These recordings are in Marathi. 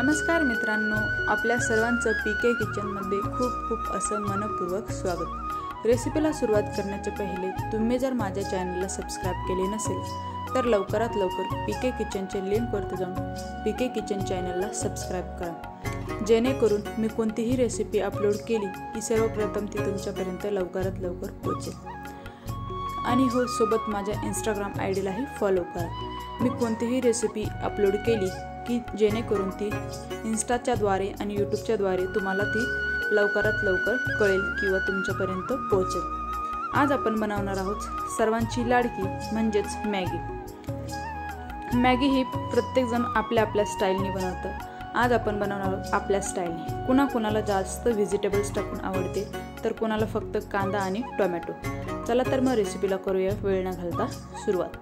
नमस्कार मित्रांनो, आपल्या सर्वांचं पीके किचनमध्ये खूप असं मनपूर्वक स्वागत। रेसिपीला सुरुवात करण्याच्या पहिले तुम्ही जर माझ्या चॅनलला सबस्क्राइब केले नसेल तर लवकरात लवकर पीके किचनच्या लिंकवरती जाऊन पीके किचन चॅनलला सबस्क्राइब करा, जेणेकरून मी कोणतीही रेसिपी अपलोड केली की सर्वप्रथम ती तुमच्यापर्यंत लवकरात लवकर पोहोचेल। आणि हो, सोबत माझ्या इंस्टाग्राम आयडीलाही फॉलो करा। मी कोणतीही रेसिपी अपलोड केली की जेणेकरून ती इंस्टाच्या द्वारे आणि यूट्यूबच्या द्वारे तुम्हाला ती लवकरात लवकर कळेल किंवा तुमच्यापर्यंत पोहोचेल। आज आपण बनवणार आहोत सर्वांची लाडकी म्हणजेच मॅगी। मॅगी ही प्रत्येक जण आपल्या आपल्या स्टाईलने बनवतं। आज आपण बनवणार आहोत आपल्या स्टाईलने। कुणाला जास्त व्हेजिटेबल्स टाकून आवडते तर कुणाला फक्त कांदा आणि टोमॅटो। चला तर मग रेसिपीला करूया वेळ न घालता सुरुवात।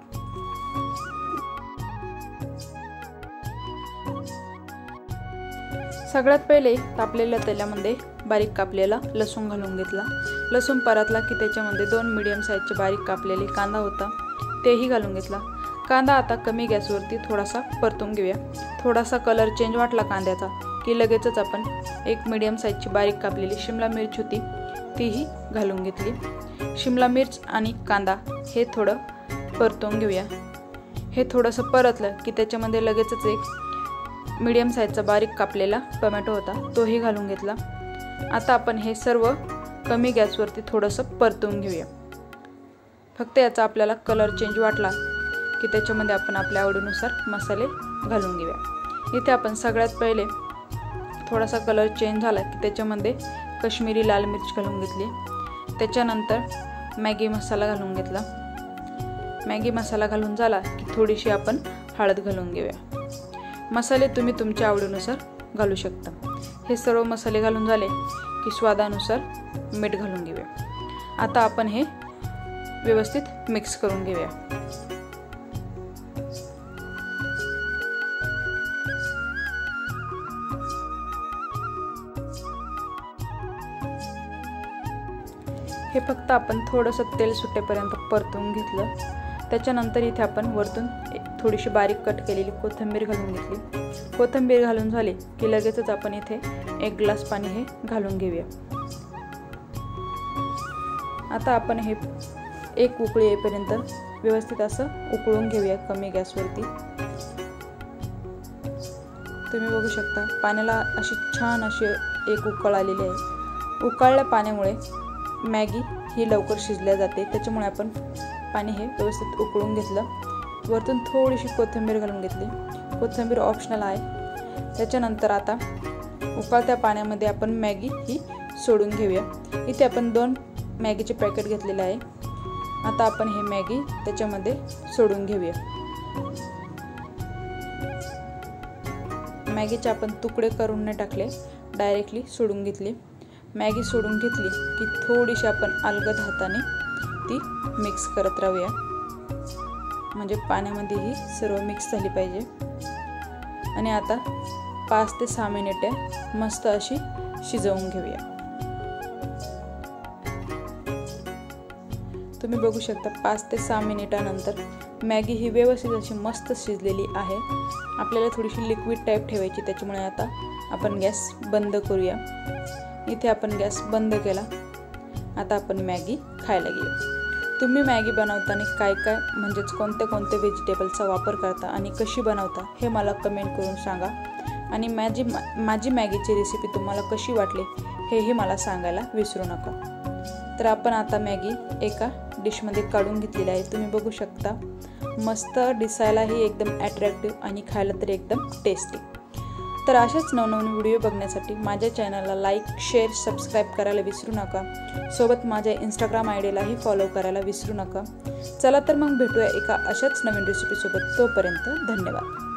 सगळ्यात पहिले तापलेल्या तेलामध्ये बारीक कापलेला लसूण घालून घेतला। लसूण परतला की त्याच्यामध्ये 2 मीडियम साईजचे बारीक कापलेले कांदा होता तेही घालून घेतला। कांदा आता कमी गॅसवरती थोडासा परतून घेऊया। थोडासा कलर चेंज वाटला कांद्याचा की लगेचच आपण 1 मीडियम साईजची बारीक कापलेली शिमला मिरच होती तीही घालून घेतली। शिमला मिरच आणि कांदा हे थोडं परतून घेऊया। हे थोडंसं परतलं की त्याच्यामध्ये लगेचच 1 मीडियम साईजचा बारीक कापलेला टोमॅटो होता तोही घालून घेतला। आता आपण हे सर्व कमी गॅसवरती थोडंसं परतून घेऊया। फक्त याचा आपल्याला कलर चेंज वाटला की त्याच्यामध्ये आपण आपल्या आवडीनुसार मसाले घालून घेऊया। इथे आपण सगळ्यात पहिले थोडासा कलर चेंज झाला की त्याच्यामध्ये काश्मीरी लाल मिर्च घालून घेतली। त्याच्यानंतर मॅगी मसाला घालून घेतला। मॅगी मसाला घालून झाला की थोडीशी आपण हळद घालून घेऊया। मसाले तुम्ही तुमच्या आवडीनुसार घालू शकता। हे सर्व मसाले घालून झाले की स्वादानुसार मीठ घालून घेऊया। आता आपण हे व्यवस्थित मिक्स करून घेऊया। हे फक्त आपण थोडंसं तेल सुटेपर्यंत परतून घेतलं। त्याच्यानंतर इथे आपण वरतून थोडीशी बारीक कट केलेली कोथिंबीर घालून घेतली। कोथिंबीर घालून झाली की लगेचच आपण इथे 1 ग्लास पाणी हे घालून घेऊया। आता आपण हे 1 उकळी येईपर्यंत व्यवस्थित असं उकळून घेऊया कमी गॅसवरती। तुम्ही बघू शकता पाण्याला अशी छान अशी 1 उकळ आलेली आहे। उकळल्या पाण्यामुळे मॅगी ही लवकर शिजल्या जाते, त्याच्यामुळे आपण पाणी हे व्यवस्थित उकळून घेतलं। वरतून थोडीशी कोथिंबीर घालून घेतली। कोथिंबीर ऑप्शनल आहे। त्याच्यानंतर आता उकळत्या पाण्यामध्ये आपण मॅगी ही सोडून घेऊया। इथे आपण 2 मॅगीचे पॅकेट घेतलेले आहे। आता आपण हे मॅगी त्याच्यामध्ये सोडून घेऊया। मॅगीचे आपण तुकडे करून नाही टाकले, डायरेक्टली सोडून घेतली। मॅगी सोडून घेतली की थोडीशी आपण अलगद हाताने ती मिक्स करत राहूया, म्हणजे पाण्यामध्ये ही सर्व मिक्स झाली पाहिजे। आणि आता 5 ते 6 मिनिटे मस्त अशी शिजवून घेऊया। तुम्ही बघू शकता 5 ते 6 मिनिटानंतर मॅगी ही व्यवस्थित अशी मस्त शिजलेली आहे। आपल्याला थोडीशी लिक्विड टाईप ठेवायची, त्याच्यामुळे आता आपण गॅस बंद करूया। इथे आपण गॅस बंद केला। आता आपण मॅगी खायला घेऊ। तुम्ही मॅगी बनवताना काय म्हणजेच कोणते व्हेजिटेबल्सचा वापर करता आणि कशी बनवता हे मला कमेंट करून सांगा। आणि माझी मॅगीची रेसिपी तुम्हाला कशी वाटली हेही मला सांगायला विसरू नका। तर आपण आता मॅगी एका डिशमध्ये काढून घेतलेली आहे। तुम्ही बघू शकता मस्त दिसायलाही एकदम अट्रॅक्टिव्ह आणि खायला तर एकदम टेस्टी। तर अशाच नवनवीन व्हिडिओ बघण्यासाठी माझ्या चॅनलला लाईक, शेअर, सबस्क्राईब करायला विसरू नका। सोबत माझ्या इंस्टाग्राम आयडीलाही फॉलो करायला विसरू नका। चला तर मग भेटूया एका अशाच नवीन रेसिपीसोबत। तोपर्यंत धन्यवाद।